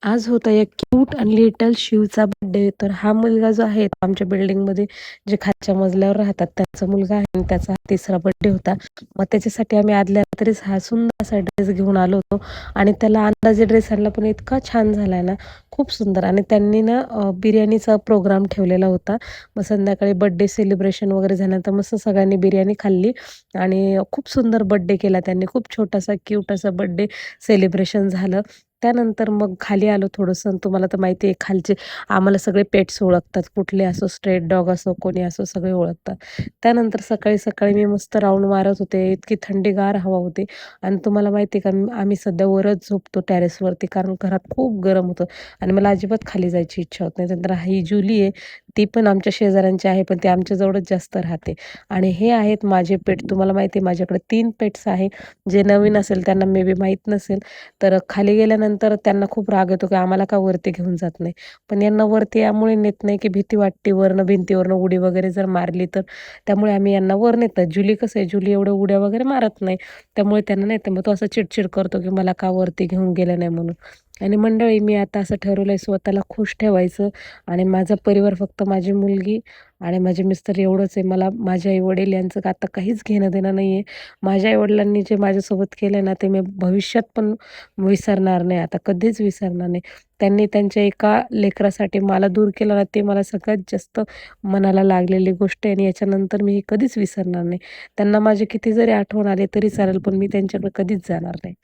आज होता एक क्यूट आणि लिटल शिवचा बर्थडे. तर हा मुलगा जो आहे तो आमच्या बिल्डिंगमध्ये जे खालच्या मजल्यावर राहतात त्यांचा मुलगा आहे आणि त्याचा हा 3रा बर्थडे होता. मग त्याच्यासाठी आम्ही आदल्या रात्रीच हा सुंदर असा ड्रेस घेऊन आलो होतो आणि त्याला अंदाजे ड्रेस आणला पण इतका छान झालाय ना, खूप सुंदर. आणि त्यांनी ना बिर्याणीचा प्रोग्राम ठेवलेला होता. मग संध्याकाळी बर्थडे सेलिब्रेशन वगैरे झाल्यानंतर मस्त सगळ्यांनी बिर्याणी खाल्ली आणि खूप सुंदर बर्थडे केला त्यांनी. खूप छोटासा क्यूट असा बर्थडे सेलिब्रेशन झालं. त्यानंतर मग खाली आलो थोडंसं. तुम्हाला तर माहिती आहे खालचे आम्हाला सगळे पेट्स ओळखतात. कुठले असो, स्ट्रेट डॉग असो, कोणी असो, सगळे ओळखतात. त्यानंतर सकाळी-सकाळी मी मस्त राउंड मारत होते. इतकी थंडीगार हवा होती आणि तुम्हाला माहिती आहे का आम्ही सध्या वरच झोपतो टेरेसवरती कारण घरात खूप गरम होतं आणि मला अजिबात खाली जायची इच्छा होत नाही. नंतर ही जुली आहे, ती पण आमच्या शेजाऱ्यांची आहे, पण ती आमच्याजवळच जास्त राहते. आणि हे आहेत माझे पेट. तुम्हाला माहिती आहे माझ्याकडे 3 पेट्स आहे. जे नवीन असेल त्यांना मे बी माहीत नसेल. तर खाली गेल्यानंतर त्यांना खूप राग येतो, की आम्हाला का वरती घेऊन जात नाही. पण यांना वरती यामुळे नेत नाही, की भीती वाटते वरनं भिंतीवरनं उडी वगैरे जर मारली तर. त्यामुळे आम्ही यांना वर नेतात. जुली कसं आहे, जुली एवढ्या उड्या वगैरे मारत नाही. त्यामुळे त्यांना नेते. मग तो असा चिडचिड करतो, की मला का वरती घेऊन गेलं नाही म्हणून. आणि मंडळी मी आता असं ठरवलंय स्वतःला खुश ठेवायचं आणि माझा परिवार फक्त माझी मुलगी आणि माझे मिस्टर एवढंच आहे. मला माझे आई-वडील यांचं आता काहीच घेणं-देणं नाहीये. माझ्या आई-वडिलांनी जे माझ्यासोबत केलंय ना, ते मी भविष्यात पण विसरणार नाही, आता कधीच विसरणार नाही. त्यांनी त्यांच्या एका लेकरासाठी मला दूर केलं ना, ते मला सगळ्यात जास्त मनाला लागलेली गोष्ट आहे आणि याच्यानंतर मी ही कधीच विसरणार नाही. त्यांना माझी किती जरी आठवण आली तरी चालेल, पण मी त्यांच्याकडे कधीच जाणार नाही.